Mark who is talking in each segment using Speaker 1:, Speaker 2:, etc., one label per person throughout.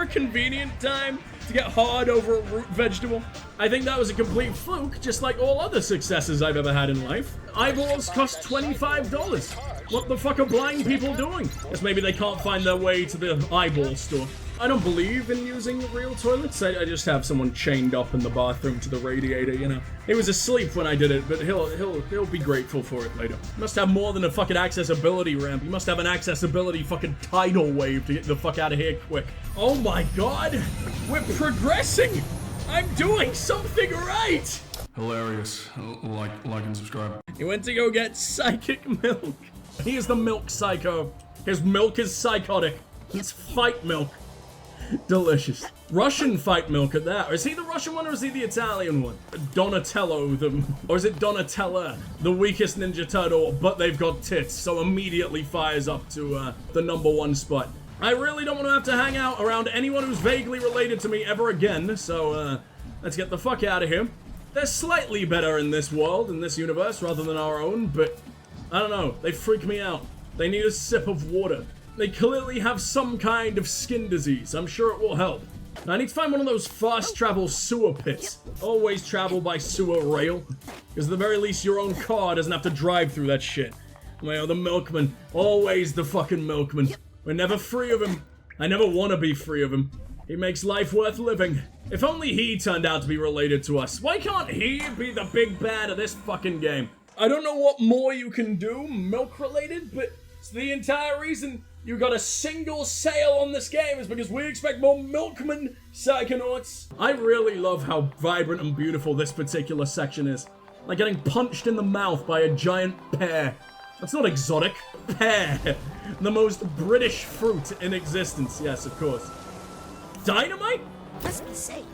Speaker 1: a convenient time to get hard over a root vegetable? I think that was a complete fluke, just like all other successes I've ever had in life. Eyeballs cost $25. What the fuck are blind people doing? Guess maybe they can't find their way to the eyeball store. I don't believe in using real toilets. I just have someone chained up in the bathroom to the radiator, you know. He was asleep when I did it, but he'll be grateful for it later. He must have more than a fucking accessibility ramp. He must have an accessibility fucking tidal wave to get the fuck out of here quick. Oh my god! We're progressing! I'm doing something right!
Speaker 2: Hilarious. Like and subscribe.
Speaker 1: He went to go get psychic milk. He is the milk psycho. His milk is psychotic. It's fight milk. Delicious. Russian fight milk at that. Is he the Russian one or is he the Italian one? Donatello, or is it Donatella? The weakest Ninja Turtle, but they've got tits, so immediately fires up to the #1 spot. I really don't want to have to hang out around anyone who's vaguely related to me ever again, so let's get the fuck out of here. They're slightly better in this world, in this universe, rather than our own, but I don't know. They freak me out. They need a sip of water. They clearly have some kind of skin disease. I'm sure it will help. I need to find one of those fast travel sewer pits. Always travel by sewer rail. Because at the very least your own car doesn't have to drive through that shit. Well, the milkman. Always the fucking milkman. We're never free of him. I never want to be free of him. He makes life worth living. If only he turned out to be related to us. Why can't he be the big bad of this fucking game? I don't know what more you can do milk related, but it's the entire reason you got a single sale on this game is because we expect more milkman Psychonauts. I really love how vibrant and beautiful this particular section is. Like getting punched in the mouth by a giant pear. That's not exotic. Pear. The most British fruit in existence. Yes, of course. Dynamite?
Speaker 3: Must be safe.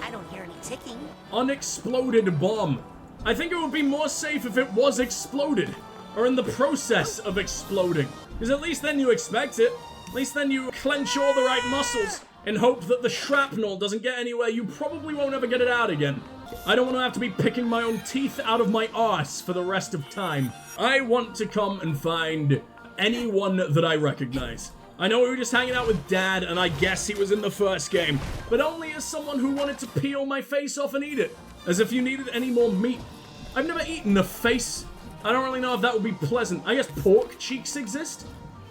Speaker 3: I don't hear any ticking.
Speaker 1: Unexploded bomb. I think it would be more safe if it was exploded. Or in the process of exploding. Because at least then you expect it. At least then you clench all the right muscles in hope that the shrapnel doesn't get anywhere you probably won't ever get it out again. I don't want to have to be picking my own teeth out of my arse for the rest of time. I want to come and find anyone that I recognize. I know we were just hanging out with Dad, and I guess he was in the first game, but only as someone who wanted to peel my face off and eat it. As if you needed any more meat. I've never eaten a face. I don't really know if that would be pleasant. I guess pork cheeks exist?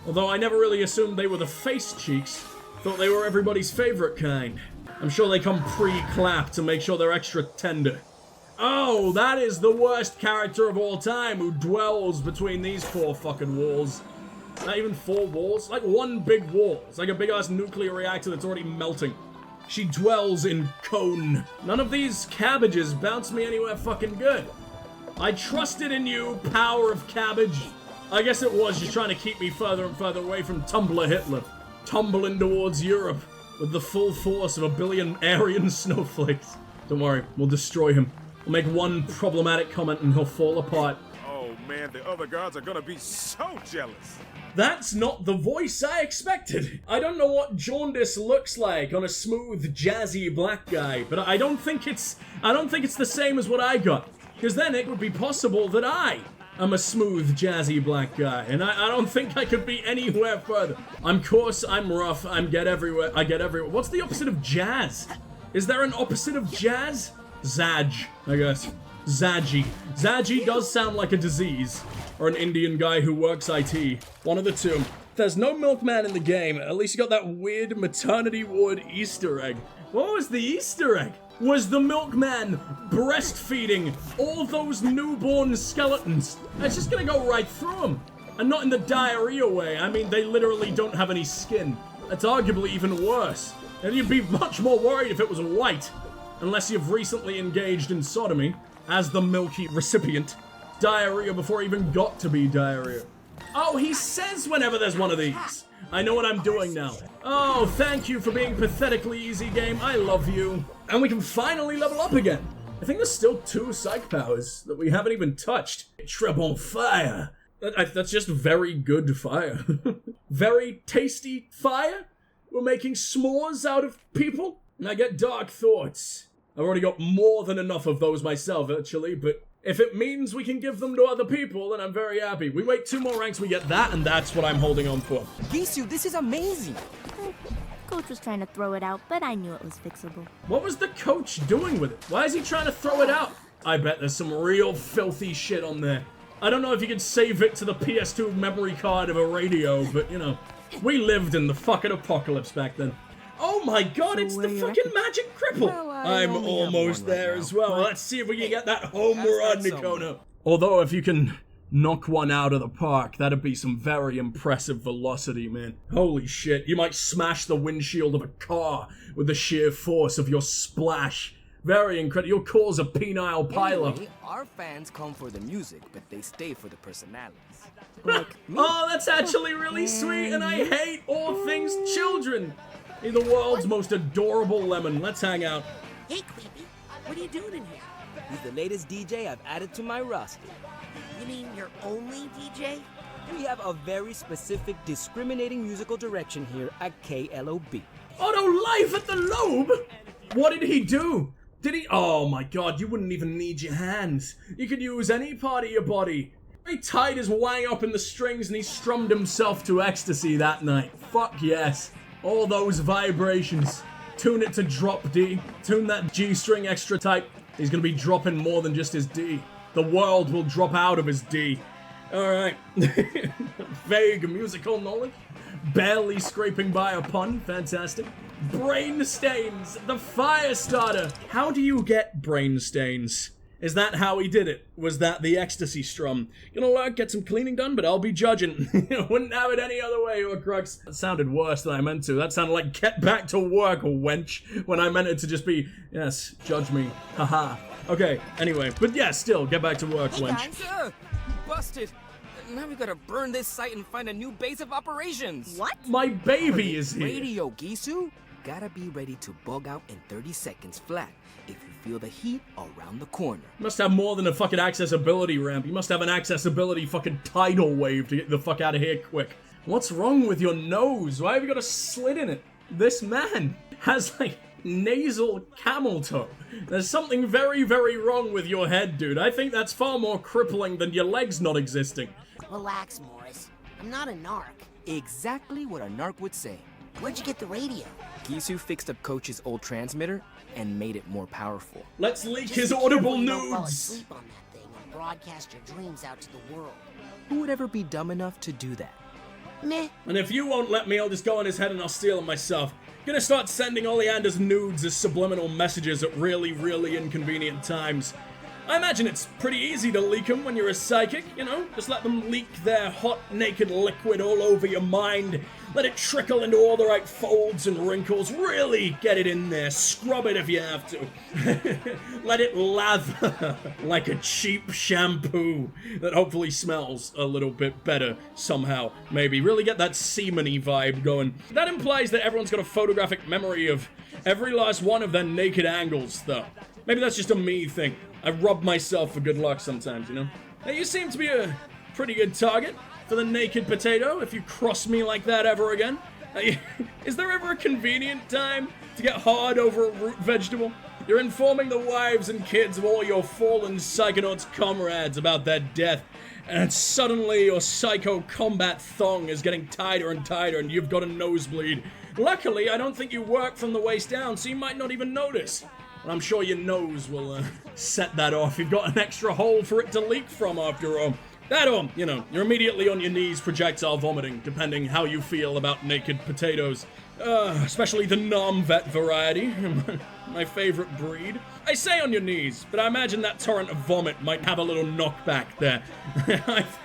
Speaker 1: Although I never really assumed they were the face cheeks. Thought they were everybody's favorite kind. I'm sure they come pre-clapped to make sure they're extra tender. Oh, that is the worst character of all time who dwells between these 4 fucking walls. Not even 4 walls, like one big wall. It's like a big ass nuclear reactor that's already melting. She dwells in cone. None of these cabbages bounce me anywhere fucking good. I trusted in you, power of cabbage. I guess it was just trying to keep me further and further away from Tumbler Hitler. Tumbling towards Europe with the full force of a billion Aryan snowflakes. Don't worry, we'll destroy him. We'll make one problematic comment and he'll fall apart.
Speaker 4: Oh man, the other guards are gonna be so jealous.
Speaker 1: That's not the voice I expected. I don't know what jaundice looks like on a smooth, jazzy black guy, but I don't think it's the same as what I got. Because then it would be possible that I am a smooth, jazzy black guy, and I don't think I could be anywhere further. I'm coarse, I'm rough, I get everywhere. What's the opposite of jazz? Is there an opposite of jazz? Zaj, I guess. Zaji. Zaji does sound like a disease. Or an Indian guy who works IT. One of the two. There's no milkman in the game. At least you got that weird maternity ward Easter egg. What was the Easter egg? Was the milkman breastfeeding all those newborn skeletons? It's just gonna go right through them. And not in the diarrhea way. I mean, they literally don't have any skin. That's arguably even worse. And you'd be much more worried if it was white. Unless you've recently engaged in sodomy, as the milky recipient. Diarrhea before it even got to be diarrhea. Oh, he says whenever there's one of these. I know what I'm doing now. Oh, thank you for being pathetically easy, game. I love you. And we can finally level up again. I think there's still 2 psych powers that we haven't even touched. Trebon fire. That's just very good fire. Very tasty fire. We're making s'mores out of people. And I get dark thoughts. I've already got more than enough of those myself, actually, but if it means we can give them to other people, then I'm very happy. We wait 2 more ranks, we get that, and that's what I'm holding on for.
Speaker 5: Gisu, this is amazing. Coach was trying to throw it out, but I knew it was fixable.
Speaker 1: What was the coach doing with it? Why is he trying to throw it out? I bet there's some real filthy shit on there. I don't know if you could save it to the PS2 memory card of a radio, but, you know, we lived in the fucking apocalypse back then. Oh my god,
Speaker 5: So
Speaker 1: it's the
Speaker 5: where you
Speaker 1: fucking
Speaker 5: reckon?
Speaker 1: magic cripple!
Speaker 6: Well, I
Speaker 1: I'm
Speaker 6: only have
Speaker 1: almost
Speaker 6: one right
Speaker 1: there
Speaker 6: now.
Speaker 1: as well.
Speaker 5: What?
Speaker 1: Let's see if we can get that home
Speaker 6: Gotta
Speaker 1: run,
Speaker 6: start somewhere.
Speaker 1: Nicono. Although, if you can knock one out of the park, that'd be some very impressive velocity, man. Holy shit, you might smash the windshield of a car with the sheer force of your splash. Very incredible. You'll cause a penile pileup.
Speaker 6: Anyway, our fans come for the music, but they stay for the personalities.
Speaker 1: Oh, that's actually really sweet, and I hate all things children. You're the world's most adorable lemon. Let's hang out.
Speaker 3: Hey, Creepy, what are you doing in here?
Speaker 6: He's the latest DJ I've added to my roster.
Speaker 3: You mean your only DJ?
Speaker 6: We have a very specific discriminating musical direction here at KLOB.
Speaker 1: Auto life at the lobe? What did he do? Did he? Oh my god, you wouldn't even need your hands. You could use any part of your body. He tied his wang up in the strings and he strummed himself to ecstasy that night. Fuck yes. All those vibrations. Tune it to drop D. Tune that G string extra tight. He's gonna be dropping more than just his D. The world will drop out of his D. Alright. Vague musical knowledge. Barely scraping by a pun. Fantastic. Brain stains. The fire starter. How do you get brain stains? Is that how he did it? Was that the ecstasy strum? Gonna get some cleaning done, but I'll be judging. Wouldn't have it any other way, Crux. That sounded worse than I meant to. That sounded like get back to work, wench. When I meant it to just be, yes, judge me. Haha. Okay, anyway. But yeah, still, get back to work,
Speaker 3: Hey,
Speaker 1: wench.
Speaker 3: guys.
Speaker 6: Sir, busted. Now we gotta burn this site and find a new base of operations.
Speaker 3: What?
Speaker 1: My baby is here.
Speaker 6: Radio, Gisu. Gotta be ready to bug out in 30 seconds flat if you feel the heat around the corner.
Speaker 1: You must have more than a fucking accessibility ramp. You must have an accessibility fucking tidal wave to get the fuck out of here quick. What's wrong with your nose? Why have you got a slit in it? This man has like nasal camel toe. There's something very, very wrong with your head, dude. I think that's far more crippling than your legs not existing.
Speaker 3: Relax, Morris. I'm not a narc.
Speaker 6: Exactly what a narc would say.
Speaker 3: Where'd you get the radio?
Speaker 6: Gisu fixed up Coach's old transmitter and made it more powerful.
Speaker 1: Let's leak
Speaker 3: Just
Speaker 1: his
Speaker 3: be
Speaker 1: audible
Speaker 3: careful you don't fall
Speaker 1: nudes.
Speaker 3: asleep on that thing and broadcast your dreams out to the world.
Speaker 6: Who would ever be dumb enough to do that?
Speaker 3: Meh.
Speaker 1: And if you won't let me, I'll just go on his head and I'll steal them myself. Gonna start sending Oleander's nudes as subliminal messages at really, really inconvenient times. I imagine it's pretty easy to leak them when you're a psychic, you know? Just let them leak their hot, naked liquid all over your mind. Let it trickle into all the right folds and wrinkles. Really get it in there. Scrub it if you have to. Let it lather like a cheap shampoo that hopefully smells a little bit better somehow. Maybe. Really get that semen-y vibe going. That implies that everyone's got a photographic memory of every last one of their naked angles, though. Maybe that's just a me thing. I rub myself for good luck sometimes, you know? Now, you seem to be a pretty good target for the naked potato if you cross me like that ever again. Is there ever a convenient time to get hard over a root vegetable? You're informing the wives and kids of all your fallen Psychonauts comrades about their death, and suddenly your psycho combat thong is getting tighter and tighter and you've got a nosebleed. Luckily, I don't think you work from the waist down, so you might not even notice. And I'm sure your nose will set that off. You've got an extra hole for it to leak from after all. That or, you know, you're immediately on your knees projectile vomiting, depending how you feel about naked potatoes. Especially the non-vet variety, my favorite breed. I say on your knees, but I imagine that torrent of vomit might have a little knockback there.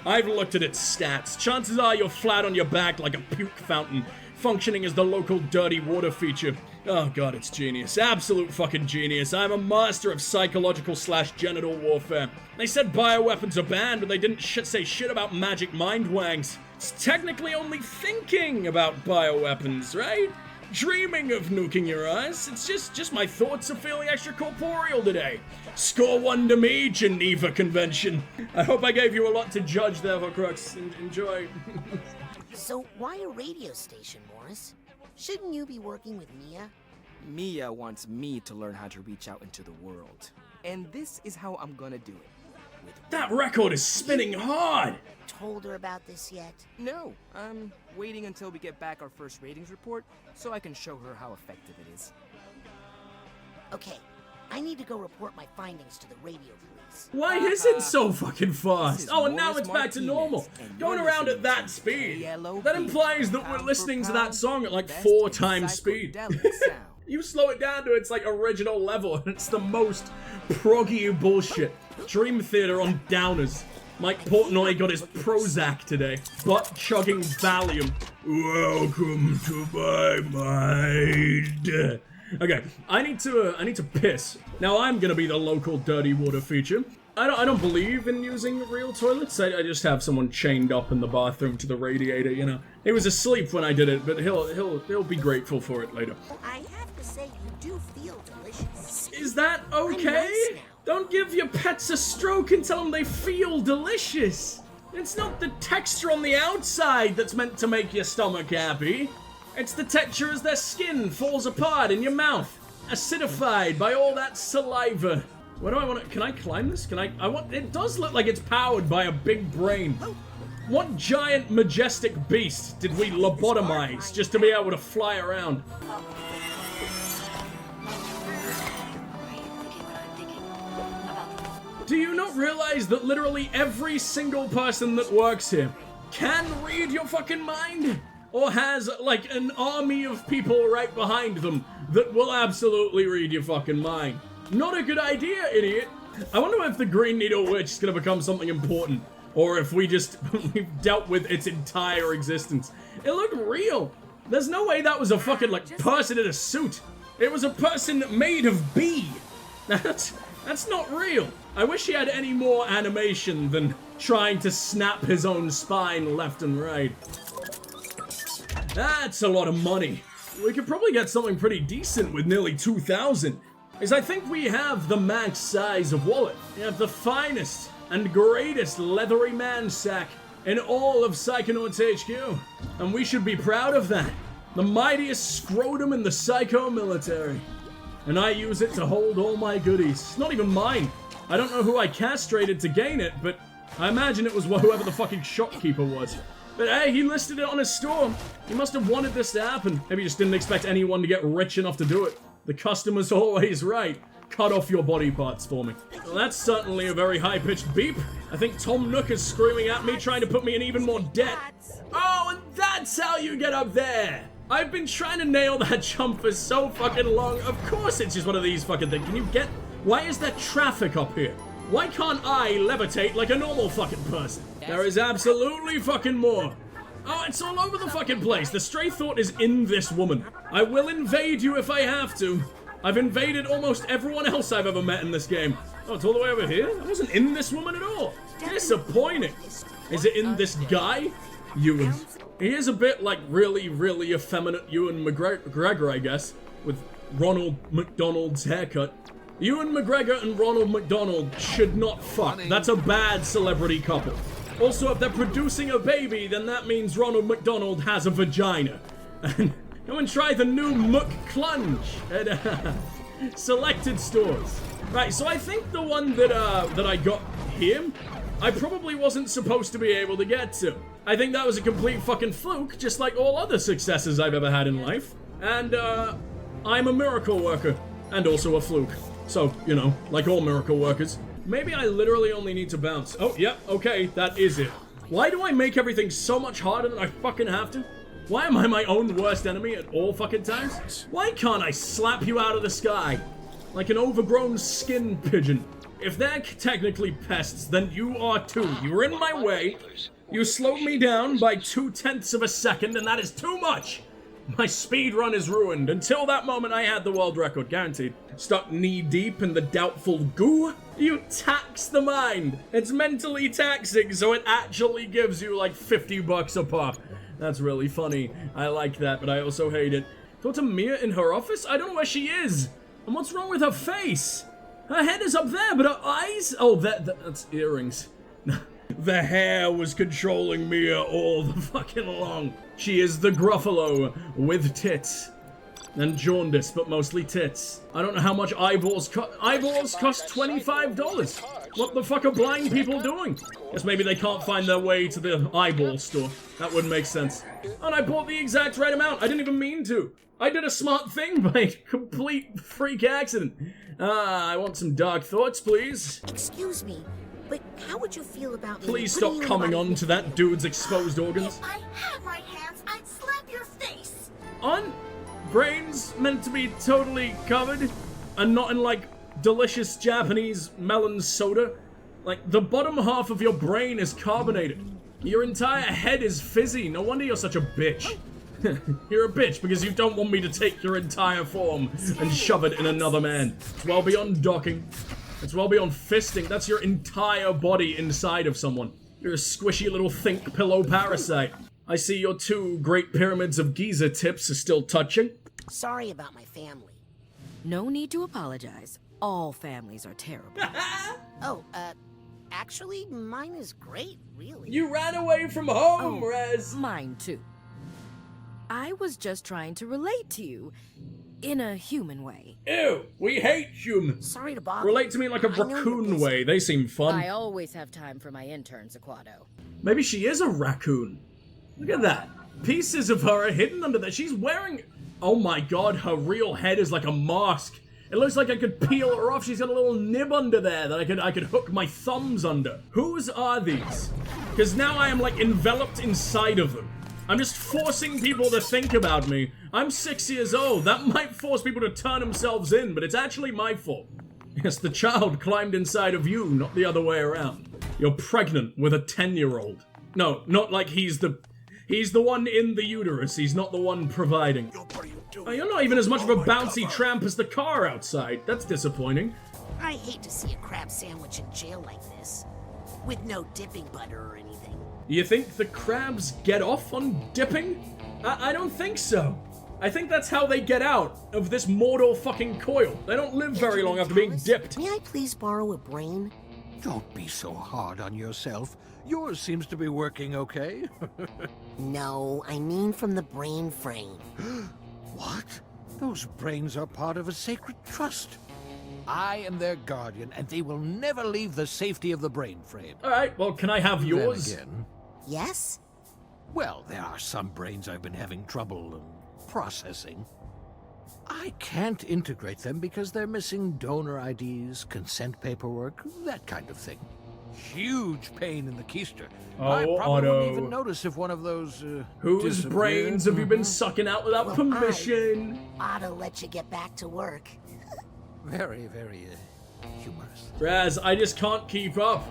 Speaker 1: I've looked at its stats. Chances are you're flat on your back like a puke fountain, functioning as the local dirty water feature. Oh god, it's genius. Absolute fucking genius. I'm a master of psychological/genital warfare. They said bioweapons are banned, but they didn't say shit about magic mind wangs. It's technically only thinking about bioweapons, right? Dreaming of nuking your eyes. It's just my thoughts of feeling extracorporeal today. Score one to me, Geneva Convention. I hope I gave you a lot to judge there, Crux. Enjoy.
Speaker 3: So why a radio station, Morris? Shouldn't you be working with Mia?
Speaker 6: Mia wants me to learn how to reach out into the world. And this is how I'm gonna do it. with...
Speaker 1: That record is spinning hard!
Speaker 3: Told her about this yet?
Speaker 6: No, I'm waiting until we get back our first ratings report so I can show her how effective it is.
Speaker 3: Okay, I need to go report my findings to the radio police.
Speaker 1: Why is it so fucking
Speaker 6: This
Speaker 1: fast?
Speaker 6: is
Speaker 1: Oh, and now
Speaker 6: Morris
Speaker 1: it's back to
Speaker 6: Martinez,
Speaker 1: normal.
Speaker 6: and
Speaker 1: Going
Speaker 6: you're
Speaker 1: around at
Speaker 6: listening
Speaker 1: that
Speaker 6: to
Speaker 1: speed.
Speaker 6: KLOB,
Speaker 1: That implies that we're
Speaker 6: pound for
Speaker 1: listening to that
Speaker 6: pound,
Speaker 1: song at like
Speaker 6: best
Speaker 1: 4
Speaker 6: in
Speaker 1: times speed.
Speaker 6: psychedelic sound.
Speaker 1: You slow it down to its like original level, and it's the most proggy bullshit. Dream Theater on downers. Mike Portnoy got his Prozac today. Butt chugging Valium. Welcome to my mind. Okay, I need to piss. Now I'm gonna be the local dirty water feature. I don't believe in using real toilets. I just have someone chained up in the bathroom to the radiator, you know. He was asleep when I did it, but he'll be grateful for it later.
Speaker 3: I have to say, you do feel delicious.
Speaker 1: Is that okay?
Speaker 3: nice now.
Speaker 1: Don't give your pets a stroke and tell them they feel delicious. It's not the texture on the outside that's meant to make your stomach happy. It's the texture as their skin falls apart in your mouth, acidified by all that saliva. What do I want to... Can I climb this? It does look like it's powered by a big brain. What giant, majestic beast did we lobotomize just to be able to fly around? Do you not realize that literally every single person that works here can read your fucking mind? Or has, like, an army of people right behind them that will absolutely read your fucking mind? Not a good idea, idiot. I wonder if the Green Needle Witch is gonna become something important. Or if we've dealt with its entire existence. It looked real. There's no way that was a fucking, like, person in a suit. It was a person made of bee. That's not real. I wish he had any more animation than trying to snap his own spine left and right. That's a lot of money. We could probably get something pretty decent with nearly 2,000. Is I think we have the max size of wallet. We have the finest and greatest leathery man sack in all of Psychonauts HQ. And we should be proud of that. The mightiest scrotum in the Psycho military. And I use it to hold all my goodies. Not even mine. I don't know who I castrated to gain it, but I imagine it was whoever the fucking shopkeeper was. But hey, he listed it on his store. He must have wanted this to happen. Maybe he just didn't expect anyone to get rich enough to do it. The customer's always right. Cut off your body parts for me. Well, that's certainly a very high-pitched beep. I think Tom Nook is screaming at me, trying to put me in even more debt. Oh, and that's how you get up there. I've been trying to nail that jump for so fucking long. Of course it's just one of these fucking things. Can you get... Why is there traffic up here? Why can't I levitate like a normal fucking person? There is absolutely fucking more. Oh, it's all over the fucking place. The stray thought is in this woman. I will invade you if I have to. I've invaded almost everyone else I've ever met in this game. Oh, it's all the way over here? I wasn't in this woman at all. Disappointing. Is it in this guy? Ewan. He is a bit like really, really effeminate Ewan McGregor, I guess, with Ronald McDonald's haircut. Ewan McGregor and Ronald McDonald should not fuck. That's a bad celebrity couple. Also, if they're producing a baby, then that means Ronald McDonald has a vagina. And come and try the new McClunge at selected stores. Right, so I think the one that I got here, I probably wasn't supposed to be able to get to. I think that was a complete fucking fluke, just like all other successes I've ever had in life. And I'm a miracle worker, and also a fluke. So, you know, like all miracle workers. Maybe I literally only need to bounce. Oh, yep, okay, that is it. Why do I make everything so much harder than I fucking have to? Why am I my own worst enemy at all fucking times? Why can't I slap you out of the sky? Like an overgrown skin pigeon. If they're technically pests, then you are too. You're in my way. You slowed me down by 0.2 of a second, and that is too much. My speed run is ruined. Until that moment, I had the world record, guaranteed. Stuck knee-deep in the doubtful goo. You tax the mind. It's mentally taxing, so it actually gives you like $50 a pop. That's really funny. I like that, but I also hate it. Go to Mia in her office? I don't know where she is. And what's wrong with her face? Her head is up there, but her eyes? Oh, that's earrings. The hair was controlling Mia all the fucking along. She is the Gruffalo with tits. And jaundice, but mostly tits. I don't know how much eyeballs cost. Eyeballs cost $25. What the fuck are blind people doing? Guess maybe they can't find their way to the eyeball store. That wouldn't make sense. And I bought the exact right amount. I didn't even mean to. I did a smart thing by complete freak accident. I want some dark thoughts, please.
Speaker 3: Excuse me, but how would you feel about me
Speaker 1: Please
Speaker 3: putting
Speaker 1: stop
Speaker 3: you
Speaker 1: coming
Speaker 3: in
Speaker 1: on to that dude's exposed organs.
Speaker 7: If I had my hands, I'd slap your face.
Speaker 1: On brains meant to be totally covered and not in like delicious Japanese melon soda. Like the bottom half of your brain is carbonated. Your entire head is fizzy. No wonder you're such a bitch. You're a bitch because you don't want me to take your entire form and shove it in another man. It's well beyond docking. It's well beyond fisting. That's your entire body inside of someone. You're a squishy little think pillow parasite. I see your 2 Great Pyramids of Giza tips are still touching.
Speaker 3: Sorry about my family.
Speaker 8: No need to apologize. All families are terrible.
Speaker 3: Oh, actually, mine is great, really.
Speaker 1: You ran away from home, Rez.
Speaker 8: Mine too. I was just trying to relate to you in a human way.
Speaker 1: Ew, we hate humans.
Speaker 3: Sorry to bother.
Speaker 1: Relate to me like a
Speaker 3: I know you're
Speaker 1: raccoon
Speaker 3: busy.
Speaker 1: way. They seem fun.
Speaker 8: I always have time for my interns, Aquato.
Speaker 1: Maybe she is a raccoon. Look at that. Pieces of her are hidden under there. She's wearing... Oh my god, her real head is like a mask. It looks like I could peel her off. She's got a little nib under there that I could hook my thumbs under. Whose are these? Because now I am like enveloped inside of them. I'm just forcing people to think about me. I'm 6 years old. That might force people to turn themselves in, but it's actually my fault. Yes, the child climbed inside of you, not the other way around. You're pregnant with a 10-year-old. No, not like he's the one in the uterus. He's not the one providing. Oh, you're not even as much of a bouncy tramp as the car outside. That's disappointing.
Speaker 3: I hate to see a crab sandwich in jail like this, with no dipping butter or anything.
Speaker 1: You think the crabs get off on dipping? I don't think so. I think that's how they get out of this mortal fucking coil. They don't live very long after being dipped.
Speaker 3: May I please borrow a brain?
Speaker 9: Don't be so hard on yourself. Yours seems to be working okay.
Speaker 3: No, I mean from the brain frame.
Speaker 9: What? Those brains are part of a sacred trust. I am their guardian, and they will never leave the safety of the brain frame.
Speaker 1: Alright, well, can I have yours?
Speaker 9: Then again,
Speaker 3: Yes?
Speaker 9: well, there are some brains I've been having trouble processing. I can't integrate them because they're missing donor IDs, consent paperwork, that kind of thing. Huge pain in the keister. I
Speaker 1: Oh,
Speaker 9: probably
Speaker 1: Otto.
Speaker 9: wouldn't even notice if one of those
Speaker 1: Whose
Speaker 9: disappeared.
Speaker 1: brains have you been sucking out without
Speaker 3: Well,
Speaker 1: permission?
Speaker 3: Ought to let you get back to work.
Speaker 9: Very, very humorous.
Speaker 1: Raz, I just can't keep up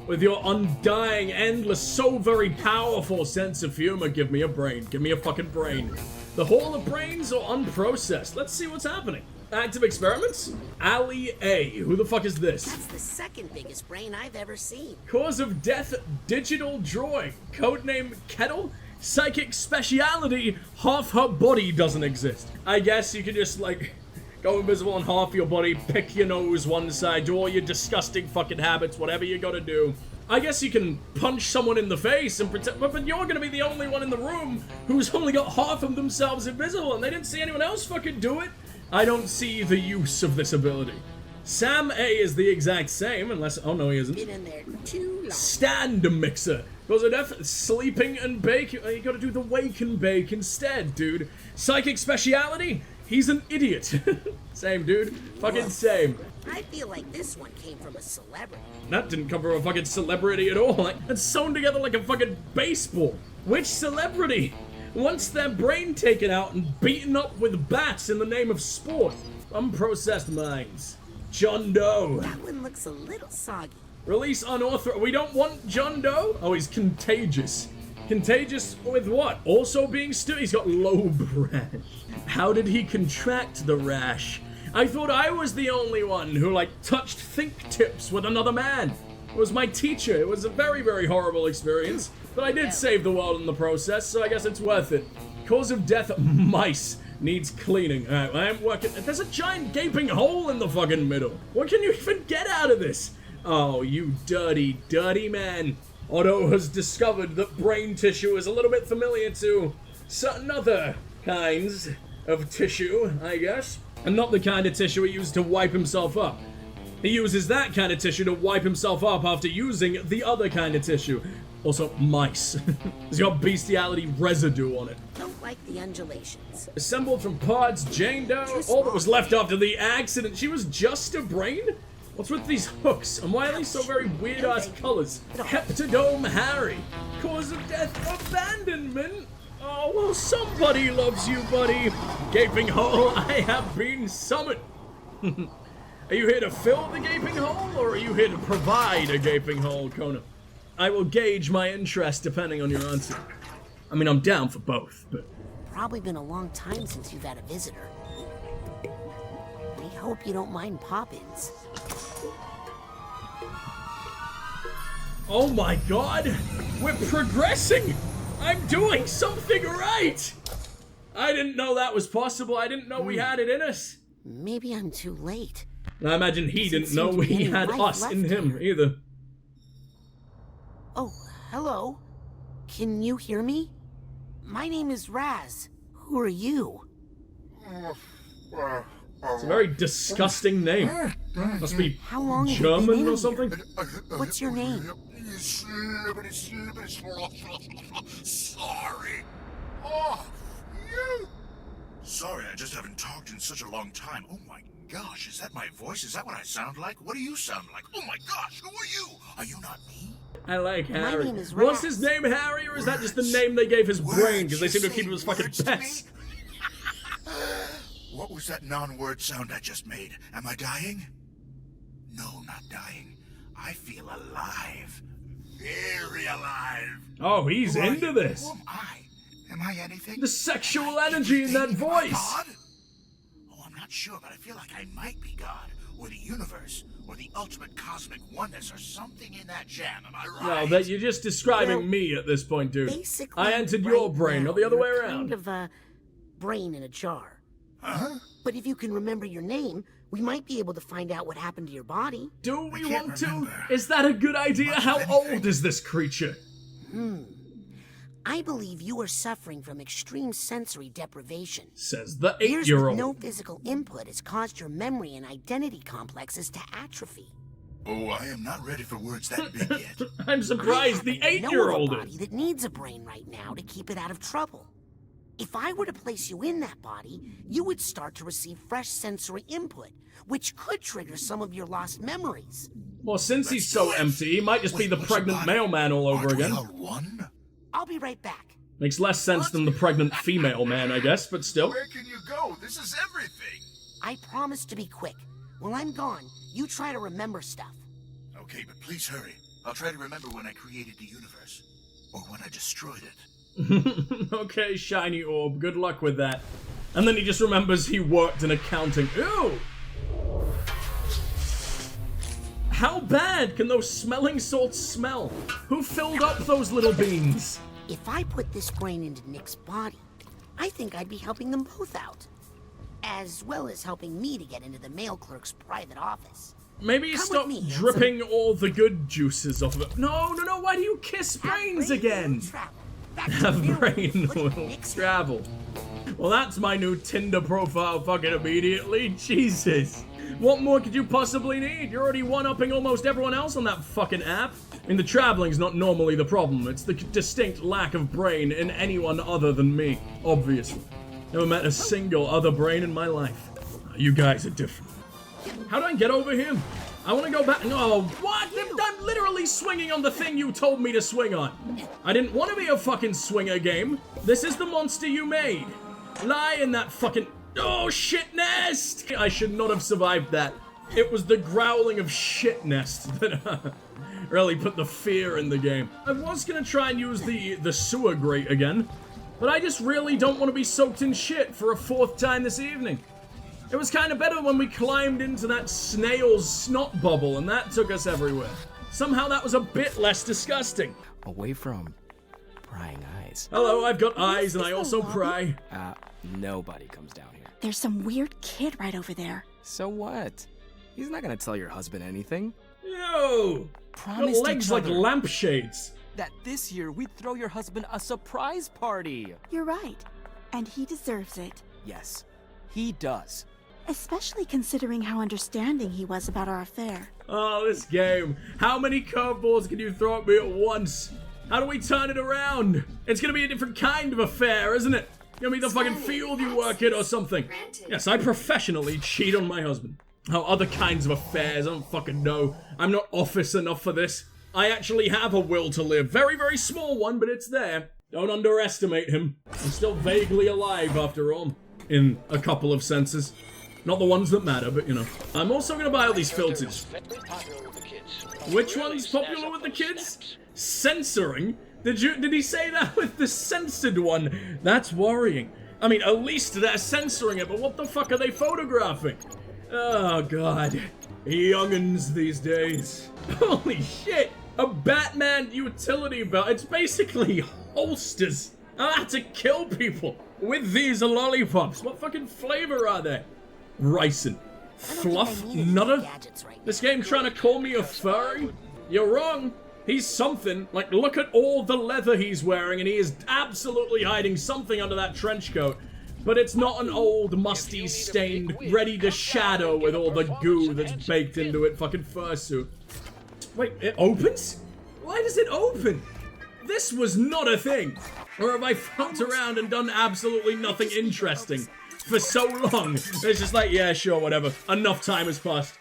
Speaker 1: with your undying, endless, so very powerful sense of humor. Give me a brain. Give me a fucking brain. The Hall of Brains or unprocessed? Let's see what's happening. Active experiments? Ali A. Who the fuck is this?
Speaker 3: That's the second biggest brain I've ever seen.
Speaker 1: Cause of death, digital drawing. Codename Kettle? Psychic speciality, half her body doesn't exist. I guess you could just, like, go invisible on half your body, pick your nose one side, do all your disgusting fucking habits, whatever you gotta do. I guess you can punch someone in the face and pretend, but you're gonna be the only one in the room who's only got half of themselves invisible and they didn't see anyone else fucking do it. I don't see the use of this ability. Sam A is the exact same, unless, oh no he isn't.
Speaker 3: Been in there too long.
Speaker 1: Stand mixer. Cause of death, sleeping and bake. You gotta do the wake and bake instead, dude. Psychic speciality? He's an idiot. Same, dude. Fucking same.
Speaker 3: I feel like this one came from a celebrity.
Speaker 1: That didn't come from a fucking celebrity at all. Like, that's sewn together like a fucking baseball. Which celebrity wants their brain taken out and beaten up with bats in the name of sport? Unprocessed minds. John Doe.
Speaker 3: That one looks a little soggy.
Speaker 1: Release unauthorized. We don't want John Doe? Oh, he's contagious. Contagious with what? Also being he's got lobe rash. How did he contract the rash? I thought I was the only one who, like, touched think tips with another man. It was my teacher. It was a very, very horrible experience. But I did save the world in the process, so I guess it's worth it. Cause of death, mice. Needs cleaning. Alright, I am working. There's a giant gaping hole in the fucking middle. What can you even get out of this? Oh, you dirty, dirty man. Otto has discovered that brain tissue is a little bit familiar to certain other kinds of tissue, I guess. And not the kind of tissue he used to wipe himself up. He uses that kind of tissue to wipe himself up after using the other kind of tissue. Also, mice. It's got bestiality residue on it.
Speaker 3: Don't like the undulations.
Speaker 1: Assembled from parts, Jane Doe, all that was left after the accident. She was just a brain? What's with these hooks, and why are they so very weird-ass colors? Heptadome Harry. Cause of death, abandonment. Oh, well, somebody loves you, buddy. Gaping hole, I have been summoned. Are you here to fill the gaping hole, or are you here to provide a gaping hole, Kona? I will gauge my interest depending on your answer. I mean, I'm down for both, but...
Speaker 3: Probably been a long time since you've had a visitor. We hope you don't mind pop-ins.
Speaker 1: Oh my god! We're progressing! I'm doing something right! I didn't know that was possible. I didn't know we had it in us.
Speaker 3: Maybe I'm too late.
Speaker 1: And I imagine he didn't know
Speaker 3: seem to be
Speaker 1: he
Speaker 3: any
Speaker 1: had
Speaker 3: life
Speaker 1: us in
Speaker 3: left
Speaker 1: him
Speaker 3: here.
Speaker 1: either.
Speaker 3: Oh, hello. Can you hear me? My name is Raz. Who are you?
Speaker 1: It's a very disgusting name. Must be
Speaker 3: How long have you been
Speaker 1: German
Speaker 3: in
Speaker 1: or
Speaker 3: here?
Speaker 1: something?
Speaker 3: What's your name?
Speaker 4: Sorry. Oh, you. Sorry, I just haven't talked in such a long time. Oh my gosh, is that my voice? Is that what I sound like? What do you sound like? Oh my gosh, who are you? Are you not me?
Speaker 1: I like Harry.
Speaker 3: name is
Speaker 1: What's
Speaker 3: Raz.
Speaker 1: his name, Harry, or is that just the name they gave his brain because they seem to keep him as fucking
Speaker 4: Words to me?
Speaker 1: pets?
Speaker 4: What was that non-word sound I just made? Am I dying? No, not dying. I feel alive. Very alive.
Speaker 1: Oh, he's
Speaker 4: Who are
Speaker 1: into
Speaker 4: you?
Speaker 1: this.
Speaker 4: Who am I? Am I anything?
Speaker 1: The sexual energy in that
Speaker 4: Anything? Am I
Speaker 1: voice.
Speaker 4: God? Oh, I'm not sure, but I feel like I might be God, or the universe, or the ultimate cosmic oneness, or something in that jam. Am I right?
Speaker 1: No, that you're just describing
Speaker 3: Well,
Speaker 1: me at this point, dude.
Speaker 3: Basically,
Speaker 1: I entered your
Speaker 3: right
Speaker 1: brain,
Speaker 3: now,
Speaker 1: not the other way
Speaker 3: you're
Speaker 1: around.
Speaker 3: Kind of a brain in a jar.
Speaker 4: Huh?
Speaker 3: But if you can remember your name, we might be able to find out what happened to your body.
Speaker 1: Do we
Speaker 4: can't
Speaker 1: want to?
Speaker 4: remember
Speaker 1: Is that a good idea?
Speaker 4: much
Speaker 1: How
Speaker 4: of anything.
Speaker 1: old is this creature?
Speaker 3: I believe you are suffering from extreme sensory deprivation.
Speaker 1: Says the
Speaker 3: Years with
Speaker 1: 8-year-old.
Speaker 3: no physical input has caused your memory and identity complexes to atrophy.
Speaker 4: Oh, I am not ready for words that big yet.
Speaker 1: I'm surprised the
Speaker 3: I happen to know of a
Speaker 1: 8-year-old
Speaker 3: body
Speaker 1: is.
Speaker 3: that needs a brain right now to keep it out of trouble. If I were to place you in that body, you would start to receive fresh sensory input, which could trigger some of your lost memories.
Speaker 1: Well, since he's so empty, he might just be
Speaker 4: Wait,
Speaker 1: the
Speaker 4: what's a
Speaker 1: pregnant
Speaker 4: body?
Speaker 1: mailman all over
Speaker 4: Aren't we
Speaker 1: again.
Speaker 4: all one?
Speaker 3: I'll be right back.
Speaker 1: Makes less sense than the pregnant female man, I guess, but still.
Speaker 4: Where can you go? This is everything.
Speaker 3: I promise to be quick. While I'm gone, you try to remember stuff.
Speaker 4: Okay, but please hurry. I'll try to remember when I created the universe. Or when I destroyed it.
Speaker 1: Okay, shiny orb, good luck with that. And then he just remembers he worked in accounting. Ew! How bad can those smelling salts smell? Who filled up those little beans?
Speaker 3: If I put this brain into Nick's body, I think I'd be helping them both out. As well as helping me to get into the mail clerk's private office.
Speaker 1: Maybe you
Speaker 3: Come
Speaker 1: stop
Speaker 3: with me, handsome.
Speaker 1: dripping all the good juices off of it. No, why do you kiss brains again? Have brain will travel. Well, that's my new Tinder profile fucking immediately. Jesus. What more could you possibly need? You're already one-upping almost everyone else on that fucking app. I mean, the traveling's not normally the problem. It's the distinct lack of brain in anyone other than me, obviously. Never met a single other brain in my life. You guys are different. How do I get over him? I want to go back. No, what? I'm literally swinging on the thing you told me to swing on. I didn't want to be a fucking swinger game. This is the monster you made. Lie in that fucking... Oh, shit nest! I should not have survived that. It was the growling of shit nest that really put the fear in the game. I was gonna try and use the sewer grate again, but I just really don't want to be soaked in shit for a 4th time this evening. It was kind of better when we climbed into that snail's snot bubble and that took us everywhere. Somehow that was a bit less disgusting.
Speaker 10: Away from prying eyes.
Speaker 1: Hello, I've got eyes and I also pry.
Speaker 10: Nobody comes down here.
Speaker 5: There's some weird kid right over there.
Speaker 10: So what? He's not gonna tell your husband anything.
Speaker 1: Yo! Got
Speaker 10: Promised
Speaker 1: legs
Speaker 10: each
Speaker 1: like
Speaker 10: other
Speaker 1: lampshades.
Speaker 10: that this year we'd throw your husband a surprise party.
Speaker 5: You're right. And he deserves it.
Speaker 10: Yes, he does.
Speaker 5: Especially considering how understanding he was about our affair.
Speaker 1: Oh, this game. How many curveballs can you throw at me at once? How do we turn it around? It's gonna be a different kind of affair, isn't it? Gonna be the fucking field you work in or something. Yes, I professionally cheat on my husband. Oh, other kinds of affairs, I don't fucking know. I'm not office enough for this. I actually have a will to live. Very, very small one, but it's there. Don't underestimate him. I'm still vaguely alive after all. In a couple of senses. Not the ones that matter, but you know. I'm also gonna buy all these filters. Which one's popular with the kids? Censoring? Did he say that with the censored one? That's worrying. I mean, at least they're censoring it, but what the fuck are they photographing? Oh god. Youngins these days. Holy shit! A Batman utility belt. It's basically holsters. I have to kill people with these lollipops. What fucking flavor are they? Ricin. Fluff? Nutter? This game trying to call me a furry? You're wrong. He's something. Like, look at all the leather he's wearing, and he is absolutely hiding something under that trench coat. But it's not an old, musty, stained, ready to shadow with all the goo that's baked into it fucking fursuit. Wait, it opens? Why does it open? This was not a thing. Or have I fucked around and done absolutely nothing interesting for so long? It's just like, yeah, sure, whatever. Enough time has passed.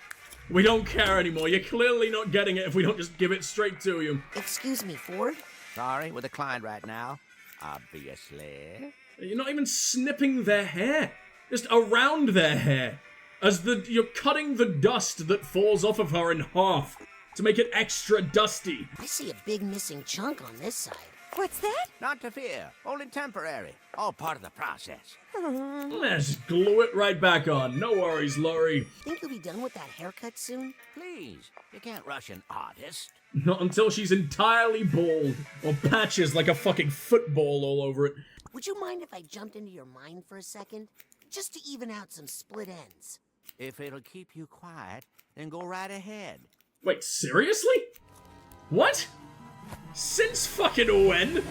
Speaker 1: We don't care anymore. You're clearly not getting it if we don't just give it straight to you.
Speaker 3: Excuse me, Ford?
Speaker 11: Sorry, with a client right now. Obviously.
Speaker 1: You're not even snipping their hair. Just around their hair. As you're cutting the dust that falls off of her in half to make it extra dusty.
Speaker 3: I see a big missing chunk on this side.
Speaker 11: What's that? Not to fear. Only temporary. All part of the process.
Speaker 1: Just glue it right back on. No worries, Laurie.
Speaker 3: Think you'll be done with that haircut soon?
Speaker 11: Please. You can't rush an artist.
Speaker 1: Not until she's entirely bald. Or patches like a fucking football all over it.
Speaker 3: Would you mind if I jumped into your mind for a second? Just to even out some split ends.
Speaker 11: If it'll keep you quiet, then go right ahead.
Speaker 1: Wait, seriously? What? Since fucking when?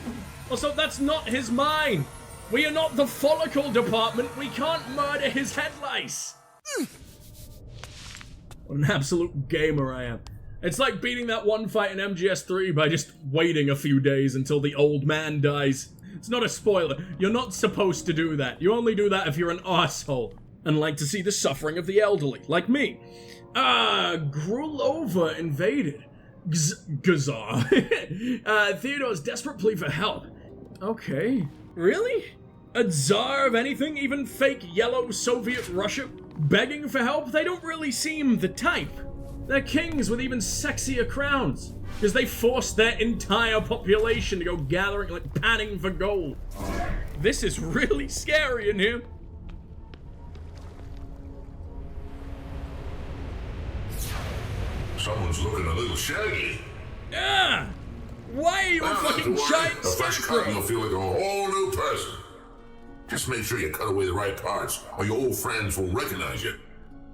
Speaker 1: Also, that's not his mind. We are not the follicle department. We can't murder his head lice. What an absolute gamer I am. It's like beating that one fight in MGS3 by just waiting a few days until the old man dies. It's not a spoiler. You're not supposed to do that. You only do that if you're an arsehole and like to see the suffering of the elderly, like me. Grulova invaded. Gazar. Theodore's desperate plea for help. Okay. Really? A czar of anything, even fake yellow Soviet Russia, begging for help? They don't really seem the type. They're kings with even sexier crowns, because they forced their entire population to go gathering, like panning for gold. This is really scary in here.
Speaker 4: Someone's looking a little shaggy.
Speaker 1: Yeah! Why are you a fucking giant
Speaker 4: A fresh cut,
Speaker 1: scarecrow?
Speaker 4: you'll feel like a whole new person. Just make sure you cut away the right parts, or your old friends won't recognize you.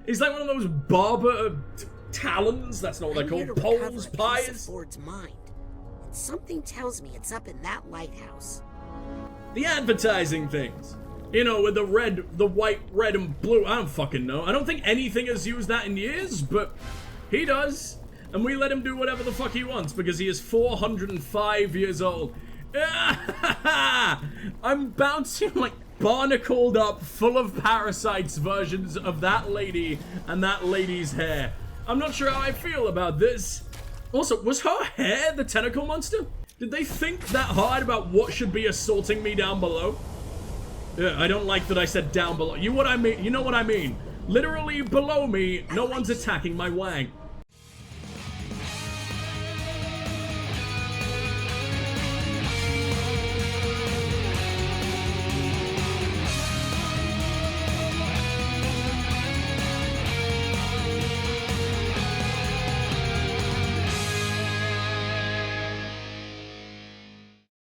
Speaker 1: He's like one of those barber talons. That's not what they're called. Poles, pies.
Speaker 3: Ford's mind. And something tells me it's up in that lighthouse.
Speaker 1: The advertising things. You know, with the red, the white, red, and blue. I don't fucking know. I don't think anything has used that in years, but he does. And we let him do whatever the fuck he wants because he is 405 years old. I'm bouncing like barnacled up, full of parasites versions of that lady and that lady's hair. I'm not sure how I feel about this. Also, was her hair the tentacle monster? Did they think that hard about what should be assaulting me down below? Yeah, I don't like that I said down below. You know what I mean. Literally below me, no one's attacking my wang.